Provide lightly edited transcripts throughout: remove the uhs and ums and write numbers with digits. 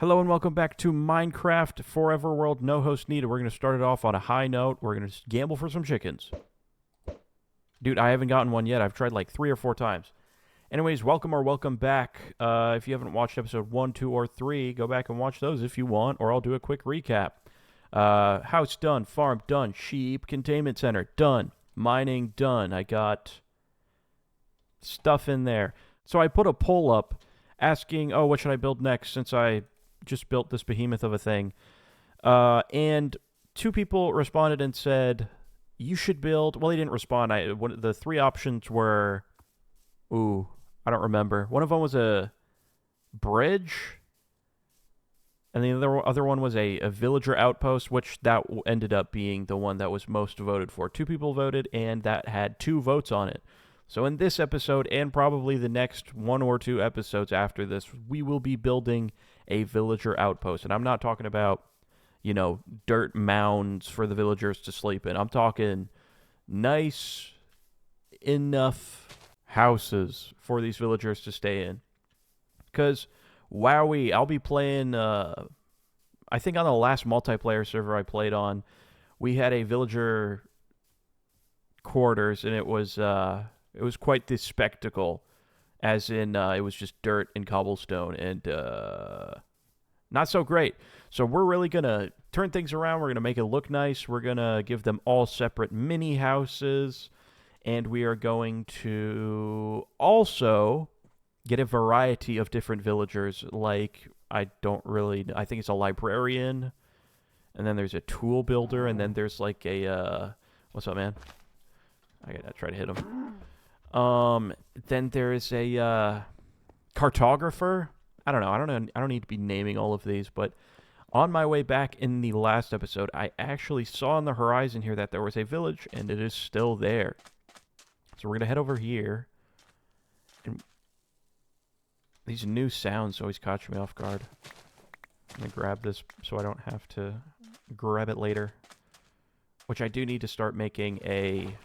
Hello and welcome back to Minecraft Forever World. No host needed. We're going to start it off on a high note. We're going to gamble for some chickens. Dude, I haven't gotten one yet. I've tried like 3 or 4 times. Anyways, welcome back. If you haven't watched episode 1, 2, or 3, go back and watch those if you want, or I'll do a quick recap. House done. Farm done. Sheep containment center done. Mining done. I got stuff in there. So I put a poll up asking, what should I build next since I just built this behemoth of a thing. And 2 people responded and said, you should build... Well, they didn't respond. The 3 options were... I don't remember. One of them was a bridge. And the other one was a villager outpost, which that ended up being the one that was most voted for. 2 people voted, and that had 2 votes on it. So in this episode, and probably the next 1 or 2 episodes after this, we will be building a villager outpost. And I'm not talking about, dirt mounds for the villagers to sleep in. I'm talking nice enough houses for these villagers to stay in. Because, wowee, I'll be playing, I think on the last multiplayer server I played on, we had a villager quarters, and it was quite the spectacle, as in it was just dirt and cobblestone, and not so great. So we're really going to turn things around. We're going to make it look nice. We're going to give them all separate mini houses, and we are going to also get a variety of different villagers, like, I think it's a librarian, and then there's a tool builder, and then there's like a, what's up, man? I gotta try to hit him. Then there's a cartographer. I don't know. I don't need to be naming all of these, but on my way back in the last episode, I actually saw on the horizon here that there was a village, and it is still there. So we're gonna head over here. And these new sounds always catch me off guard. I'm gonna grab this so I don't have to grab it later. Which I do need to start making a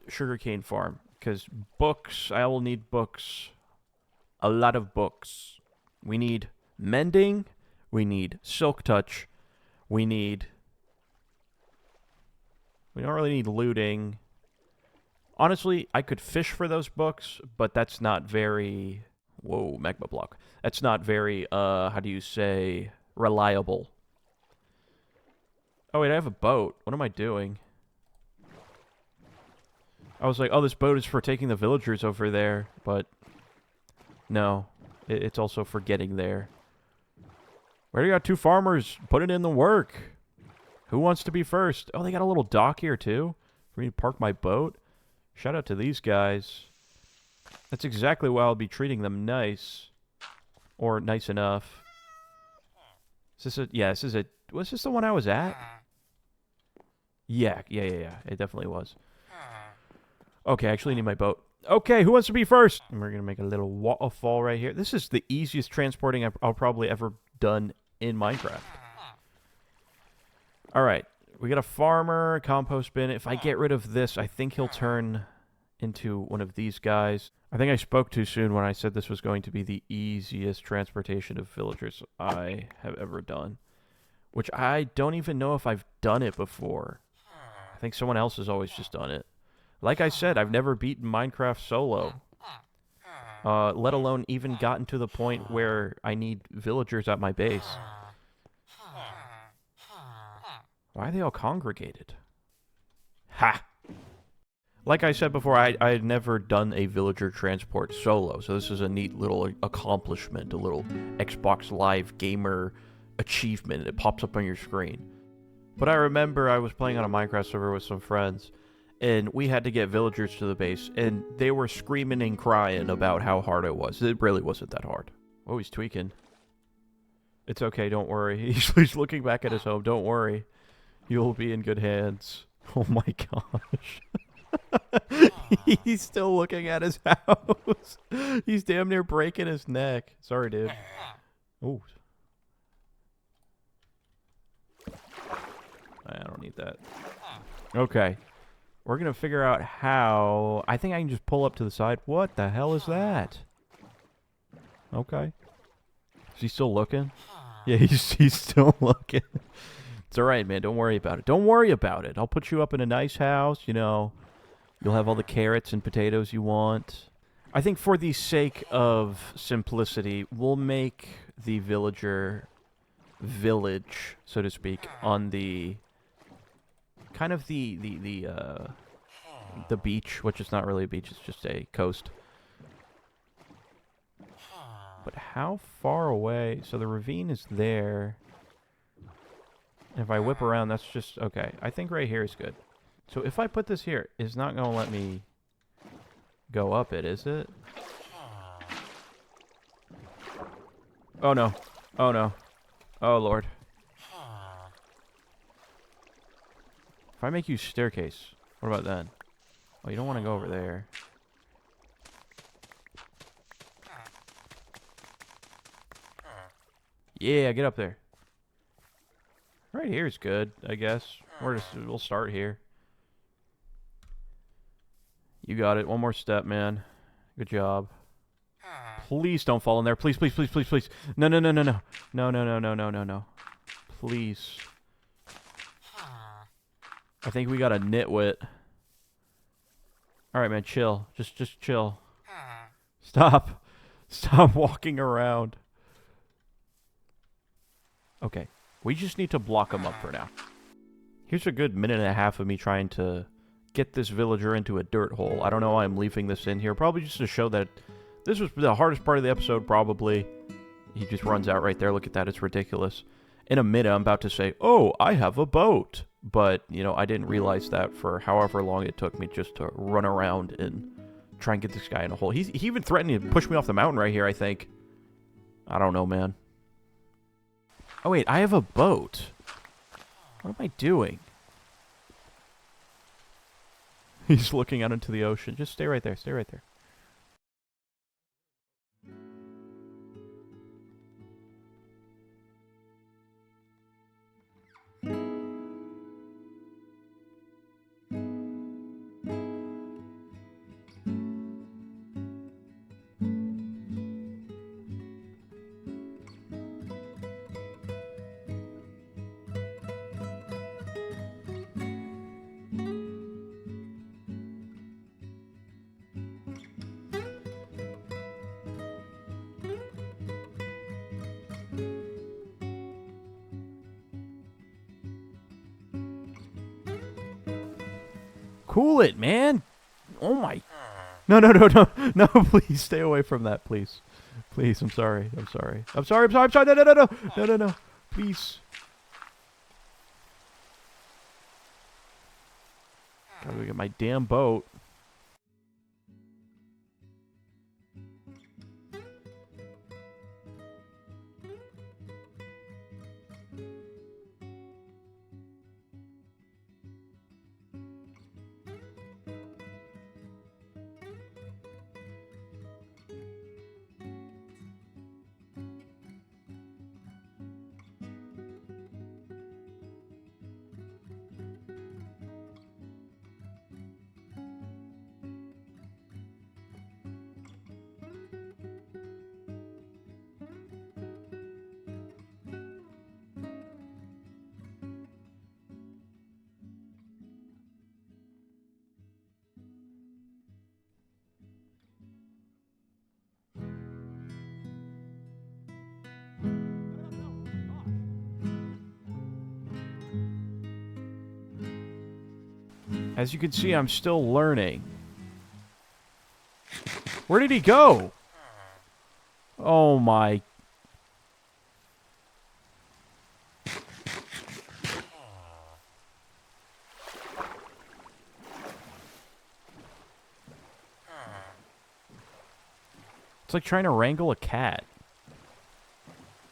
sugarcane farm, because books, I will need books. A lot of books. We need mending, we need silk touch, we don't really need looting. Honestly, I could fish for those books, but that's not very... Whoa, magma block. That's not very, how do you say, reliable. Oh wait, I have a boat. What am I doing? I was like, this boat is for taking the villagers over there, but no, it's also for getting there. We already got 2 farmers putting in the work. Who wants to be first? Oh, they got a little dock here too for me to park my boat. Shout out to these guys. That's exactly why I'll be treating them nice. Or nice enough. Was this the one I was at? Yeah. It definitely was. Okay, I actually need my boat. Okay, who wants to be first? And we're going to make a little waterfall right here. This is the easiest transporting I'll probably ever done in Minecraft. Alright, we got a farmer, compost bin. If I get rid of this, I think he'll turn into one of these guys. I think I spoke too soon when I said this was going to be the easiest transportation of villagers I have ever done. Which I don't even know if I've done it before. I think someone else has always just done it. Like I said, I've never beaten Minecraft solo. Let alone even gotten to the point where I need villagers at my base. Why are they all congregated? Ha! Like I said before, I had never done a villager transport solo, so this is a neat little accomplishment, a little Xbox Live gamer achievement. It pops up on your screen. But I remember I was playing on a Minecraft server with some friends, and we had to get villagers to the base, and they were screaming and crying about how hard it was. It really wasn't that hard. Oh, he's tweaking. It's okay, don't worry. He's looking back at his home. Don't worry. You'll be in good hands. Oh my gosh. He's still looking at his house. He's damn near breaking his neck. Sorry, dude. Oh. I don't need that. Okay. We're going to figure out how... I think I can just pull up to the side. What the hell is that? Okay. he still looking? Yeah, he's still looking. It's all right, man. Don't worry about it. Don't worry about it. I'll put you up in a nice house. You know, you'll have all the carrots and potatoes you want. I think for the sake of simplicity, we'll make the village, so to speak, on the kind of the beach, which is not really a beach, it's just a coast. But how far away? So the ravine is there. And if I whip around, that's just okay. I think right here is good. So if I put this here, it's not going to let me go up it, is it? Oh no. Oh no. Oh lord. If I make you staircase, what about then? Oh, you don't want to go over there. Yeah, get up there. Right here is good, I guess. We'll start here. You got it. One more step, man. Good job. Please don't fall in there. Please, please, please, please, please. No, no, no, no, no. No, no, no, no, no, no, no. Please. I think we got a nitwit. Alright, man, chill. Just chill. Stop. Stop walking around. Okay. We just need to block them up for now. Here's a good minute and a half of me trying to get this villager into a dirt hole. I don't know why I'm leaving this in here. Probably just to show that this was the hardest part of the episode, probably. He just runs out right there. Look at that. It's ridiculous. In a minute, I'm about to say, oh, I have a boat. But, you know, I didn't realize that for however long it took me just to run around and try and get this guy in a hole. He even threatened to push me off the mountain right here, I think. I don't know, man. Oh, wait, I have a boat. What am I doing? He's looking out into the ocean. Just stay right there. Stay right there. Cool it, man. Oh my. No, no, no, no. No, please stay away from that, please. Please, I'm sorry. I'm sorry. I'm sorry. I'm sorry. I'm sorry. No, no, no, no. No, no, no. Please. Gotta go get my damn boat. As you can see, I'm still learning. Where did he go? Oh my. It's like trying to wrangle a cat.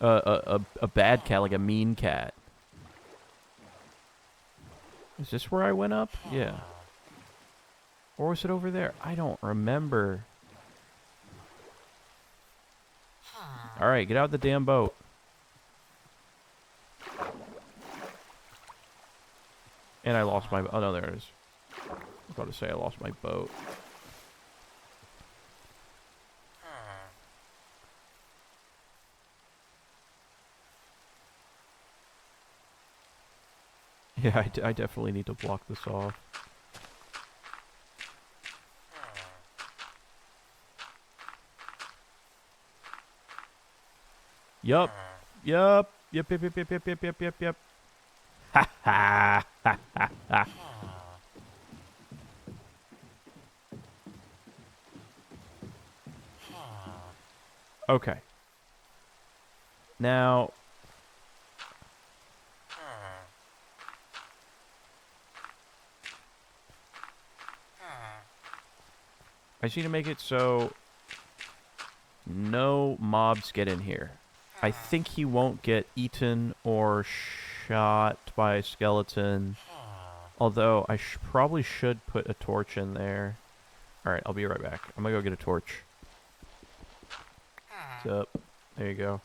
A bad cat, like a mean cat. Is this where I went up? Yeah. Or was it over there? I don't remember. Alright, get out the damn boat. And I lost my... Oh, no, there it is. I was about to say I lost my boat. Yeah, I definitely need to block this off. Yup. Yup. Yep, yep, yep, yep, yep, yep, yep, yep, yep. Ha ha ha ha ha. Okay. Now, I just need to make it so no mobs get in here. I think he won't get eaten or shot by a skeleton. Although, I probably should put a torch in there. Alright, I'll be right back. I'm gonna go get a torch. What's up? There you go.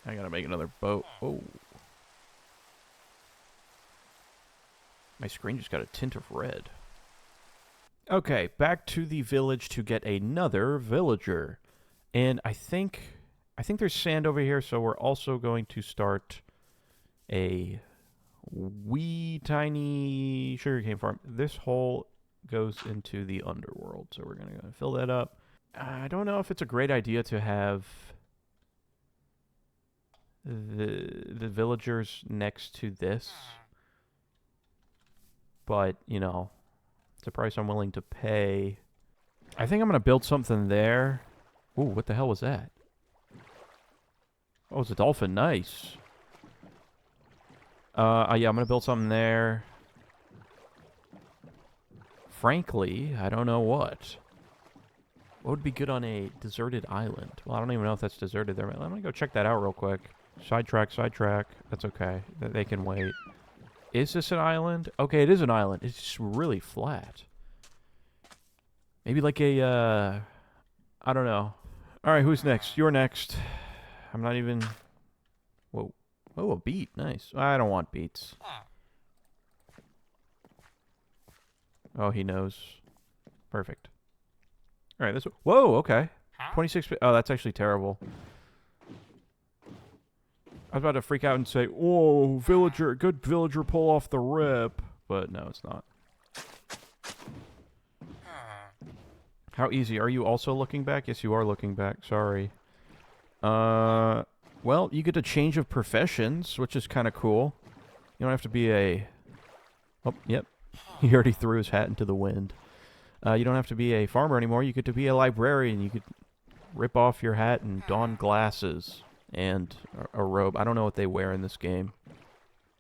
I gotta make another boat. Oh. My screen just got a tint of red. Okay, back to the village to get another villager. And I think there's sand over here, so we're also going to start a wee tiny sugarcane farm. This hole goes into the underworld, so we're going to fill that up. I don't know if it's a great idea to have the villagers next to this, but, you know, it's a price I'm willing to pay. I think I'm going to build something there. Ooh, what the hell was that? Oh, it's a dolphin. Nice. Yeah, I'm going to build something there. Frankly, I don't know what. What would be good on a deserted island? Well, I don't even know if that's deserted there. I'm going to go check that out real quick. Sidetrack. That's okay. They can wait. Is this an island? Okay, it is an island. It's just really flat. Maybe like a, I don't know. All right, who's next? You're next. I'm not even... Whoa. Oh, a beet. Nice. I don't want beets. Oh, he knows. Perfect. All right, this... Whoa, okay. 26... Oh, that's actually terrible. I was about to freak out and say, whoa, villager, good villager pull off the rip. But no, it's not. How easy? Are you also looking back? Yes, you are looking back. Sorry. Well, you get a change of professions, which is kind of cool. You don't have to be a... Oh, yep. He already threw his hat into the wind. You don't have to be a farmer anymore. You get to be a librarian. You could rip off your hat and don glasses and a robe. I don't know what they wear in this game.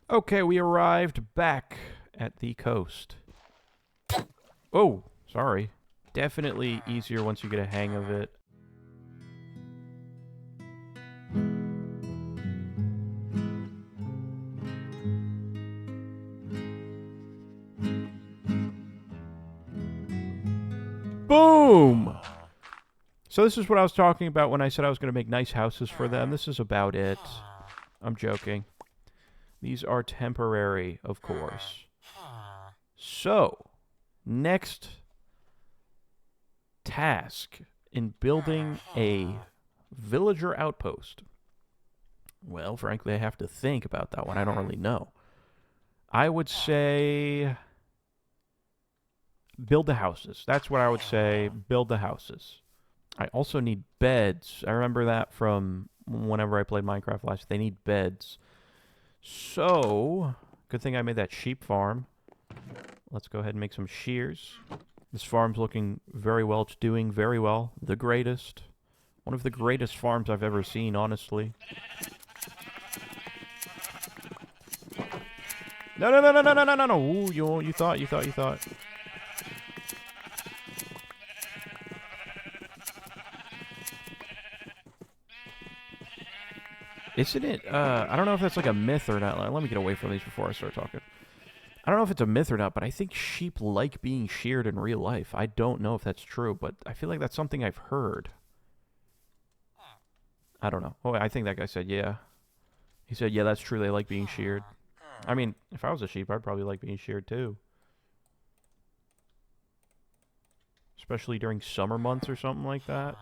Okay, we arrived back at the coast. Oh, sorry. Definitely easier once you get a hang of it. Boom! So this is what I was talking about when I said I was going to make nice houses for them. This is about it. I'm joking. These are temporary, of course. So, next task in building a villager outpost. Well, frankly, I have to think about that one. I don't really know. I would say build the houses. That's what I would say. Build the houses. I also need beds. I remember that from whenever I played Minecraft last. They need beds. So, good thing I made that sheep farm. Let's go ahead and make some shears. This farm's looking very well. It's doing very well. The greatest. One of the greatest farms I've ever seen, honestly. No, no, no, no, no, no, no, no, no. Ooh, you thought. Isn't it, I don't know if that's like a myth or not. Let me get away from these before I start talking. I don't know if it's a myth or not, but I think sheep like being sheared in real life. I don't know if that's true, but I feel like that's something I've heard. I don't know. Oh, I think that guy said, yeah. He said, yeah, that's true. They like being sheared. I mean, if I was a sheep, I'd probably like being sheared too. Especially during summer months or something like that.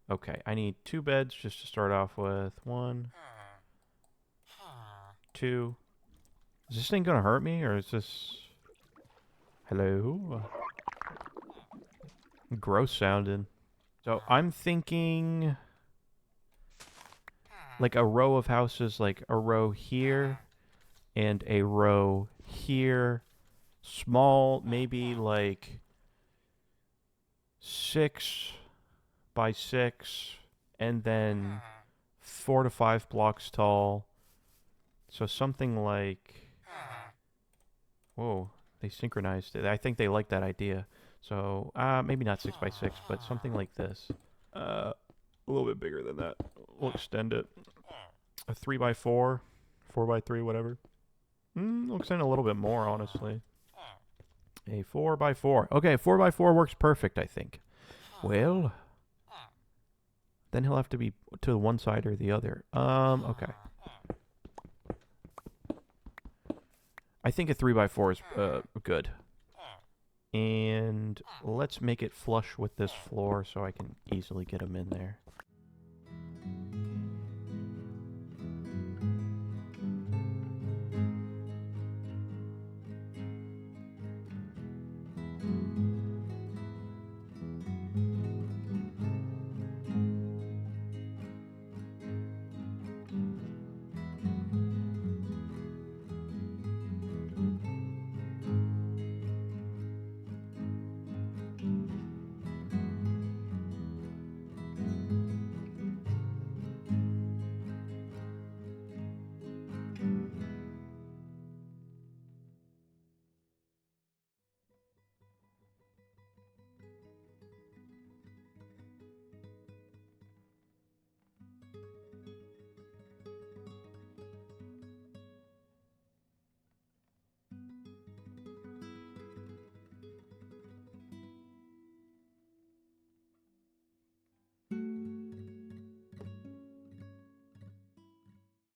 Okay, I need 2 beds just to start off with. 1, 2. Is this thing gonna hurt me, or is this... Hello? Gross sounding. So I'm thinking... like a row of houses, like a row here and a row here. Small, maybe like 6 by 6, and then 4 to 5 blocks tall. So something like... Whoa, they synchronized it. I think they like that idea. So, maybe not 6 by 6, but something like this. A little bit bigger than that. We'll extend it. A 3 by 4, 4 by 3, whatever. We'll extend a little bit more, honestly. A 4 by 4. Okay, 4 by 4 works perfect, I think. Well, then he'll have to be to one side or the other. Okay. I think a 3 by 4 is good. And let's make it flush with this floor so I can easily get him in there.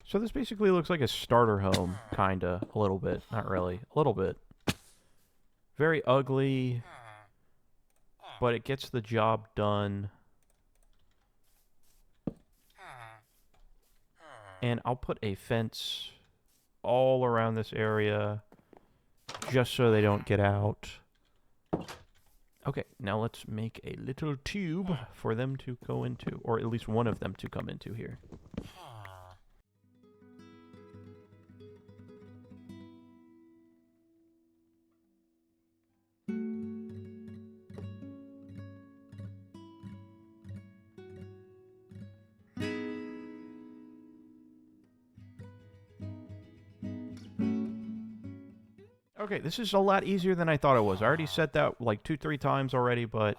So this basically looks like a starter home, kinda, a little bit, not really, a little bit. Very ugly, but it gets the job done. And I'll put a fence all around this area, just so they don't get out. Okay, now let's make a little tube for them to go into, or at least one of them to come into here. Okay, this is a lot easier than I thought it was. I already said that like 2-3 times already, but...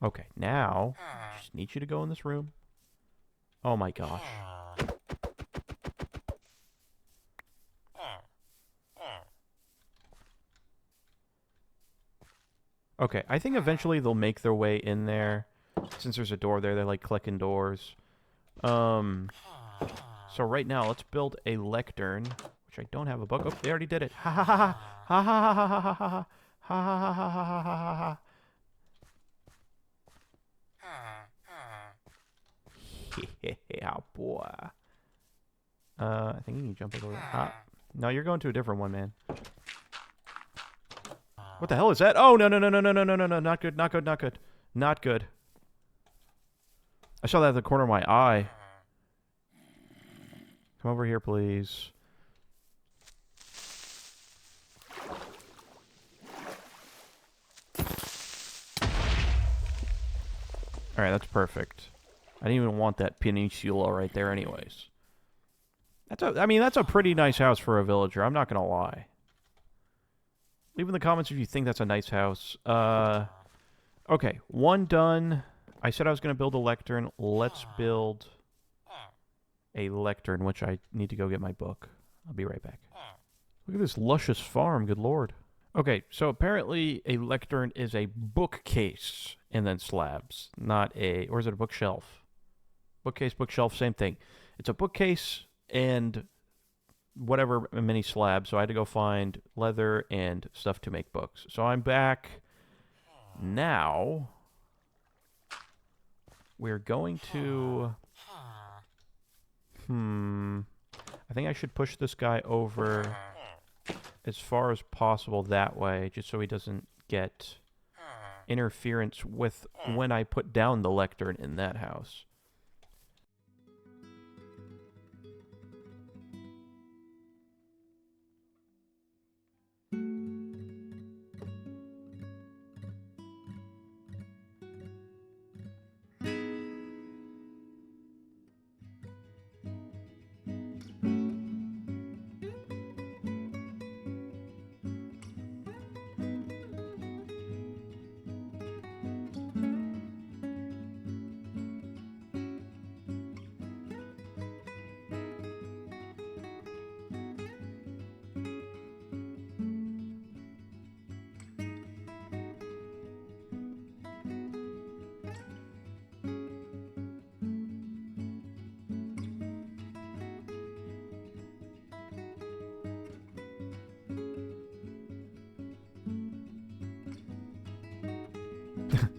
Okay, now, I just need you to go in this room. Oh my gosh. Okay, I think eventually they'll make their way in there. Since there's a door there, they're like clicking doors. So right now, let's build a lectern, which I don't have a book. Oh, they already did it. Ha ha ha ha ha ha ha ha ha ha ha ha ha ha ha. Yeah, boy. I think you can jump over there. No, you're going to a different one, man. What the hell is that? Oh, no, no, no, no, no, no, no, no, no. Not good, not good, not good. Not good. I saw that at the corner of my eye. Come over here, please. Alright, that's perfect. I didn't even want that peninsula right there anyways. I mean, that's a pretty nice house for a villager. I'm not gonna lie. Leave in the comments if you think that's a nice house. Okay, one done. I said I was gonna build a lectern. Let's build a lectern, which I need to go get my book. I'll be right back. Look at this luscious farm, good lord. Okay, so apparently a lectern is a bookcase and then slabs, not a... Or is it a bookshelf? Bookcase, bookshelf, same thing. It's a bookcase and whatever mini slabs, so I had to go find leather and stuff to make books. So I'm back now. We're going to... I think I should push this guy over as far as possible that way, just so he doesn't get interference with when I put down the lectern in that house.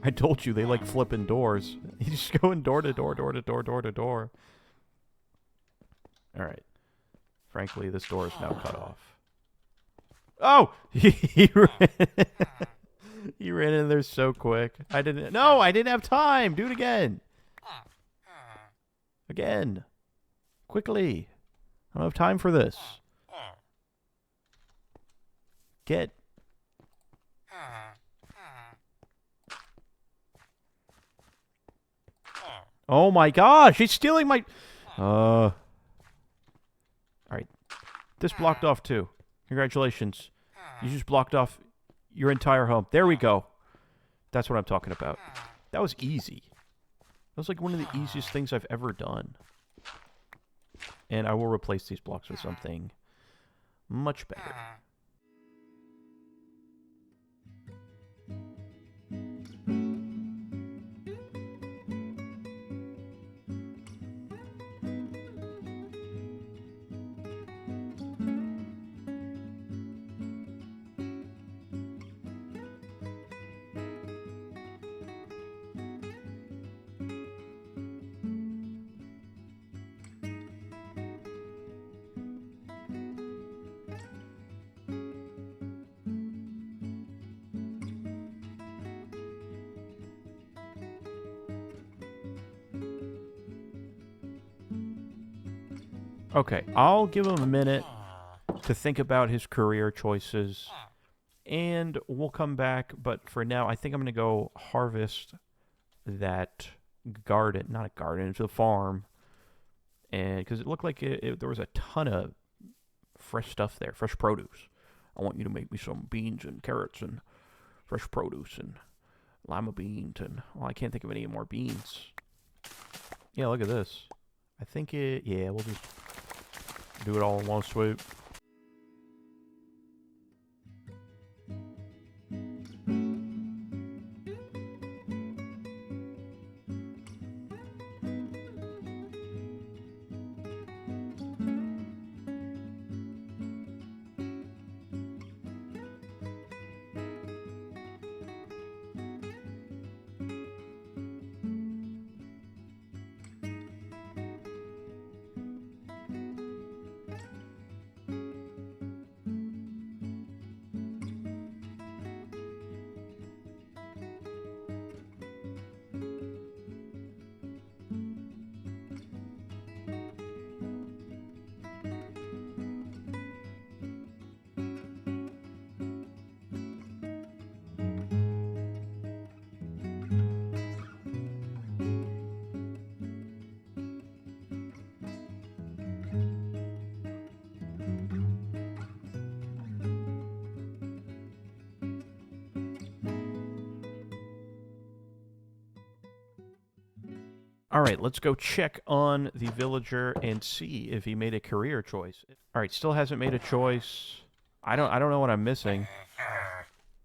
I told you, they like flipping doors. You just going door to door, door to door, door to door. Alright. Frankly, this door is now cut off. Oh! He ran in there so quick. I didn't have time! Do it again! Again! Quickly! I don't have time for this. Get... Oh my gosh, he's stealing my... Alright. This blocked off too. Congratulations. You just blocked off your entire home. There we go. That's what I'm talking about. That was easy. That was like one of the easiest things I've ever done. And I will replace these blocks with something much better. Okay, I'll give him a minute to think about his career choices, and we'll come back, but for now, I think I'm going to go harvest that garden, not a garden, it's a farm, and because it looked like there was a ton of fresh stuff there, fresh produce. I want you to make me some beans and carrots and fresh produce and lima beans, and, well, I can't think of any more beans. Yeah, look at this. I think yeah, we'll just do it all in one swoop. Alright, let's go check on the villager and see if he made a career choice. Alright, still hasn't made a choice. I don't know what I'm missing.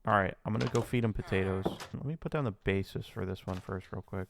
Alright, I'm gonna go feed him potatoes. Let me put down the basis for this one first real quick.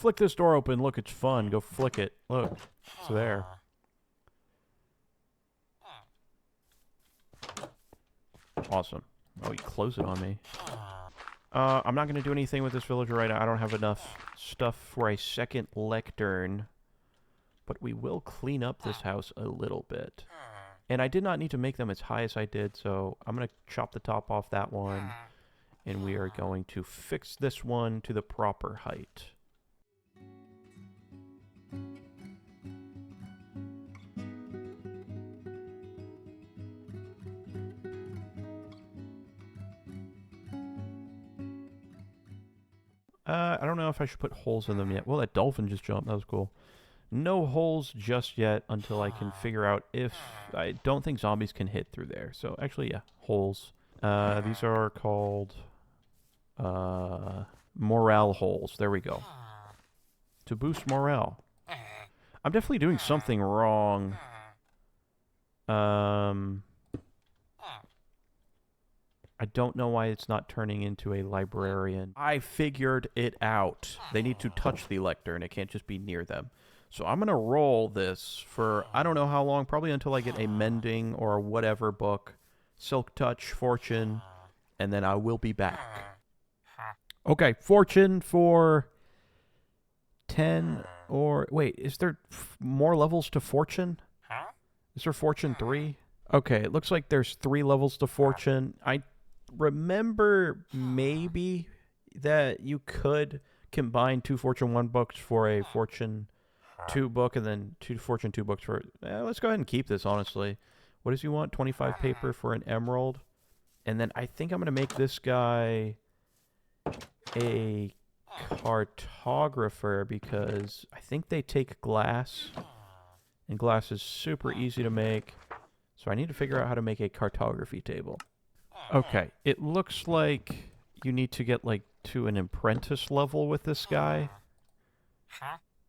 Flick this door open. Look, it's fun. Go flick it. Look, it's there. Awesome. Oh, you close it on me. I'm not going to do anything with this villager right now. I don't have enough stuff for a second lectern. But we will clean up this house a little bit. And I did not need to make them as high as I did, so I'm going to chop the top off that one. And we are going to fix this one to the proper height. I don't know if I should put holes in them yet. Well, that dolphin just jumped. That was cool. No holes just yet until I can figure out if... I don't think zombies can hit through there. So, actually, yeah, holes. These are called... morale holes. There we go. To boost morale. I'm definitely doing something wrong. I don't know why it's not turning into a librarian. I figured it out. They need to touch the lectern. It can't just be near them. So I'm going to roll this for I don't know how long. Probably until I get a mending or whatever book. Silk Touch, Fortune. And then I will be back. Okay, Fortune for 10 or... Wait, is there more levels to Fortune? Is there Fortune 3? Okay, it looks like there's 3 levels to Fortune. I remember maybe that you could combine 2 Fortune 1 books for a Fortune 2 book and then 2 Fortune 2 books for... let's go ahead and keep this, honestly. What does he want? 25 paper for an emerald. And then I think I'm going to make this guy a cartographer because I think they take glass. And glass is super easy to make. So I need to figure out how to make a cartography table. Okay, it looks like you need to get like to an apprentice level with this guy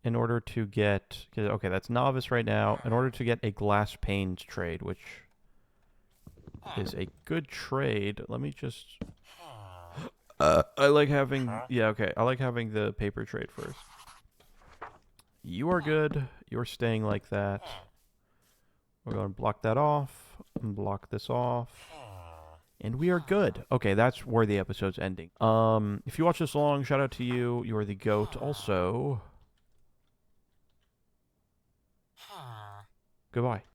in order to get... Okay, that's novice right now. In order to get a glass panes trade, which is a good trade. Let me just... I like having... Yeah, okay. I like having the paper trade first. You are good. You're staying like that. We're going to block that off. And block this off. And we are good. Okay, that's where the episode's ending. If you watch this long, shout out to you. You are the GOAT. Also... Goodbye.